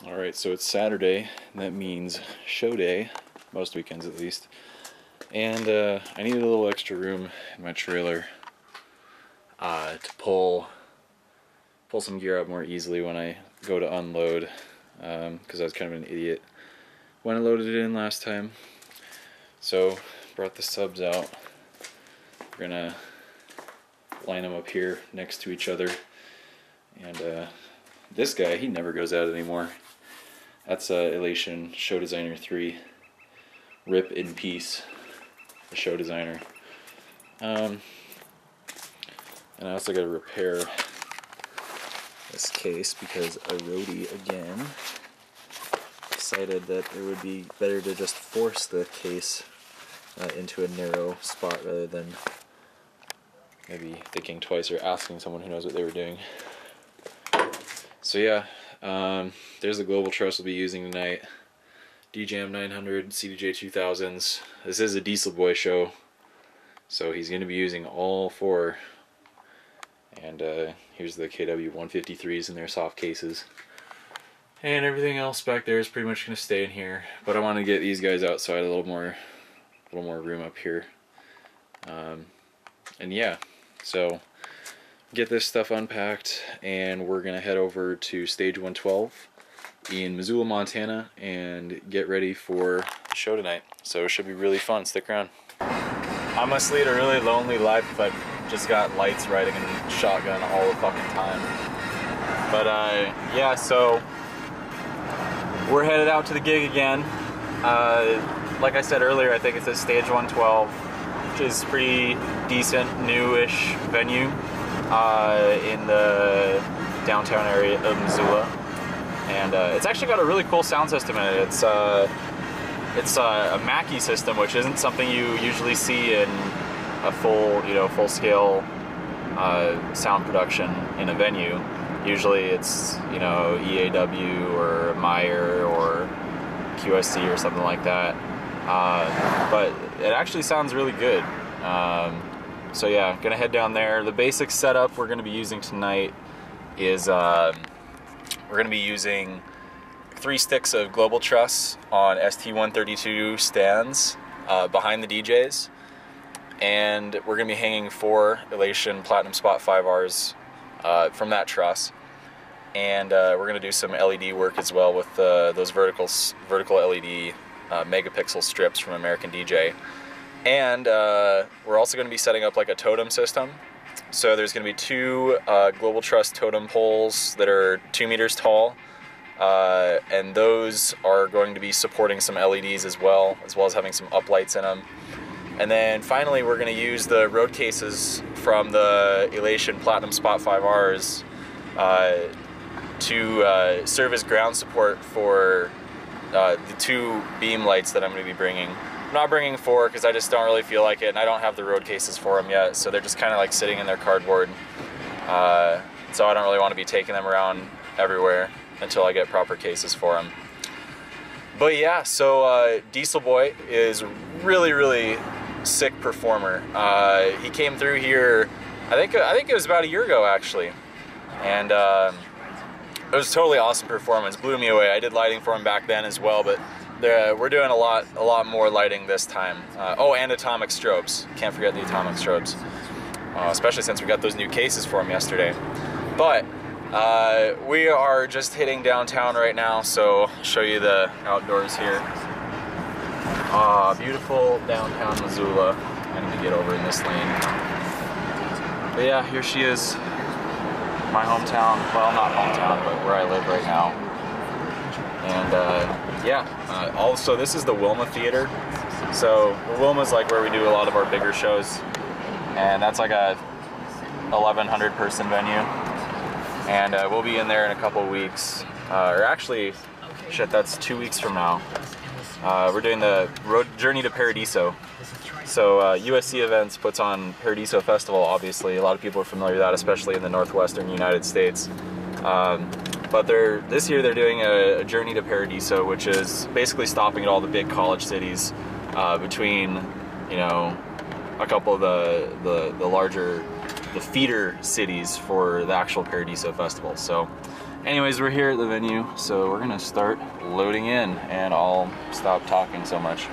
Alright, so it's Saturday, and that means show day, most weekends at least. And I needed a little extra room in my trailer to pull some gear up more easily when I go to unload, because I was kind of an idiot when I loaded it in last time. So, brought the subs out. We're gonna line them up here next to each other. And this guy, he never goes out anymore. That's Elation Show Designer 3. Rip in peace, the Show Designer. And I also got to repair this case because a roadie again decided that it would be better to just force the case into a narrow spot rather than maybe thinking twice or asking someone who knows what they were doing. So yeah, there's the global truss we'll be using tonight. DJM 900, CDJ2000s. This is a Dieselboy show, so he's going to be using all four. And here's the KW 153s in their soft cases. And everything else back there is pretty much going to stay in here. But I want to get these guys outside a little more room up here. And yeah, so get this stuff unpacked, and we're going to head over to Stage 112 in Missoula, Montana, and get ready for the show tonight. So it should be really fun. Stick around. I must lead a really lonely life if I've just got lights riding and shotgun all the fucking time. But yeah, so we're headed out to the gig again. Like I said earlier, I think it's at Stage 112, which is pretty decent, newish venue in the downtown area of Missoula. And it's actually got a really cool sound system in it. It's a Mackie system, which isn't something you usually see in a full-scale sound production in a venue. Usually it's, EAW or Meyer or QSC or something like that. But it actually sounds really good. So yeah, gonna head down there. The basic setup we're gonna be using tonight is we're going to be using 3 sticks of global truss on ST132 stands behind the DJs, and we're going to be hanging 4 Elation Platinum Spot 5Rs from that truss, and we're going to do some LED work as well with those vertical LED megapixel strips from American DJ, and we're also going to be setting up like a totem system. So there's going to be 2 global truss totem poles that are 2 meters tall, and those are going to be supporting some LEDs as well as having some uplights in them. And then finally we're going to use the road cases from the Elation Platinum Spot 5Rs to serve as ground support for the 2 beam lights that I'm going to be bringing. I'm not bringing 4 because I just don't really feel like it, and I don't have the road cases for them yet, so they're just kind of like sitting in their cardboard. So I don't really want to be taking them around everywhere until I get proper cases for them. But yeah, so Dieselboy is really sick performer. He came through here, I think it was about a year ago actually, and it was a totally awesome performance. Blew me away. I did lighting for him back then as well, but we're doing a lot more lighting this time. Oh, and atomic strobes. Can't forget the atomic strobes. Especially since we got those new cases for them yesterday. But we are just hitting downtown right now, so I'll show you the outdoors here. Beautiful downtown Missoula. I need to get over in this lane. But yeah, here she is. My hometown. Well, not hometown, but where I live right now. And yeah, also this is the Wilma Theater. So the Wilma's like where we do a lot of our bigger shows, and that's like a 1,100 person venue, and we'll be in there in a couple of weeks, or actually, shit, that's 2 weeks from now. We're doing the Road Journey to Paradiso. So USC Events puts on Paradiso Festival, obviously. A lot of people are familiar with that, especially in the northwestern United States. But this year they're doing a Journey to Paradiso, which is basically stopping at all the big college cities between, a couple of the larger, the feeder cities for the actual Paradiso Festival. So Anyways, we're here at the venue, so we're gonna start loading in, and I'll stop talking so much.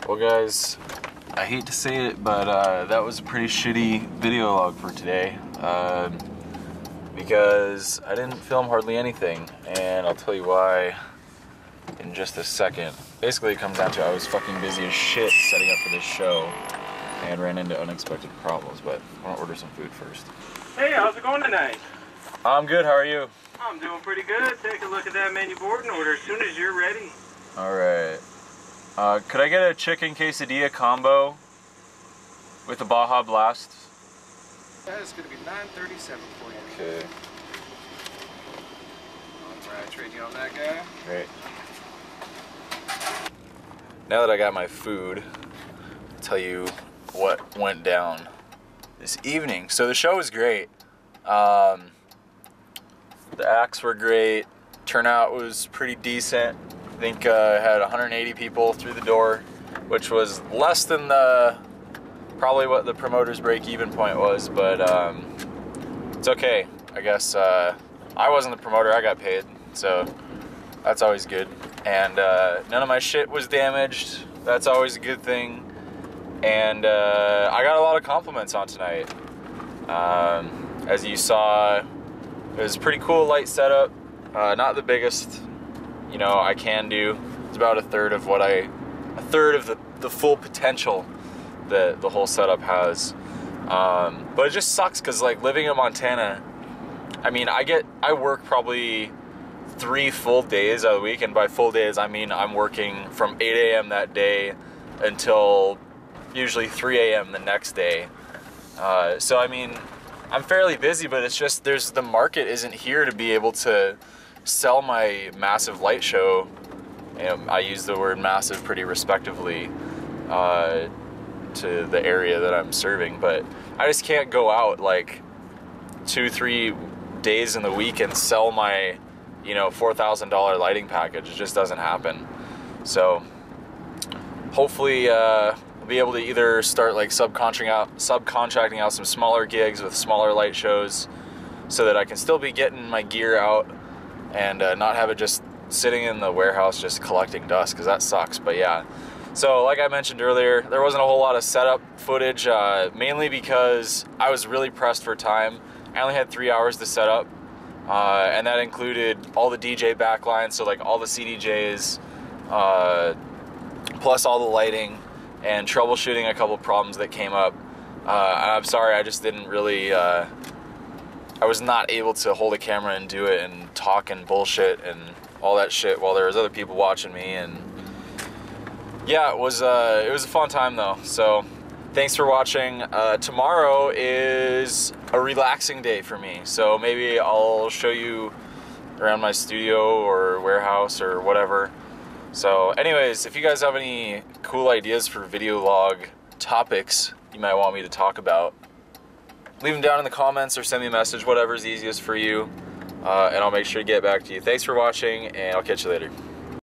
Well guys, I hate to say it, but that was a pretty shitty video log for today, because I didn't film hardly anything, and I'll tell you why in just a second. Basically it comes down to I was fucking busy as shit setting up for this show and ran into unexpected problems, but I want to order some food first. Hey, how's it going tonight? I'm good, how are you? I'm doing pretty good. Take a look at that menu board and order as soon as you're ready. Alright. Could I get a chicken quesadilla combo with a Baja Blast? That is going to be $9.37 for you. Okay. Alright, trade you on that guy. Great. Now that I got my food, I'll tell you what went down this evening. So the show was great. The acts were great. Turnout was pretty decent. I think I had 180 people through the door, which was less than probably what the promoter's break-even point was, but it's okay. I guess I wasn't the promoter, I got paid, so that's always good. And none of my shit was damaged. That's always a good thing. And I got a lot of compliments on tonight. As you saw, it was a pretty cool light setup. Not the biggest, you know, I can do. It's about a third of the full potential that the whole setup has. But it just sucks because, like, living in Montana, I mean, I work probably 3 full days out of the week, and by full days I mean I'm working from 8 a.m. that day until usually 3 a.m. the next day. So I mean, I'm fairly busy, but it's just the market isn't here to be able to sell my massive light show, and I use the word massive pretty respectively to the area that I'm serving, but I just can't go out like 2-3 days in the week and sell my, you know, $4,000 lighting package. It just doesn't happen. So hopefully we'll be able to either start like subcontracting out some smaller gigs with smaller light shows, so that I can still be getting my gear out and not have it just sitting in the warehouse just collecting dust, because that sucks. But yeah, so like I mentioned earlier, there wasn't a whole lot of setup footage, mainly because I was really pressed for time. I only had 3 hours to set up, and that included all the DJ backlines, so like all the CDJs, plus all the lighting, and troubleshooting a couple problems that came up. And I'm sorry, I just didn't really, I was not able to hold a camera and do it and talk and bullshit and all that shit while there was other people watching me. And yeah, it was a fun time though. So thanks for watching. Tomorrow is a relaxing day for me, so maybe I'll show you around my studio or warehouse or whatever. So anyways, if you guys have any cool ideas for video log topics you might want me to talk about, leave them down in the comments or send me a message, whatever's easiest for you, and I'll make sure to get back to you. Thanks for watching, and I'll catch you later.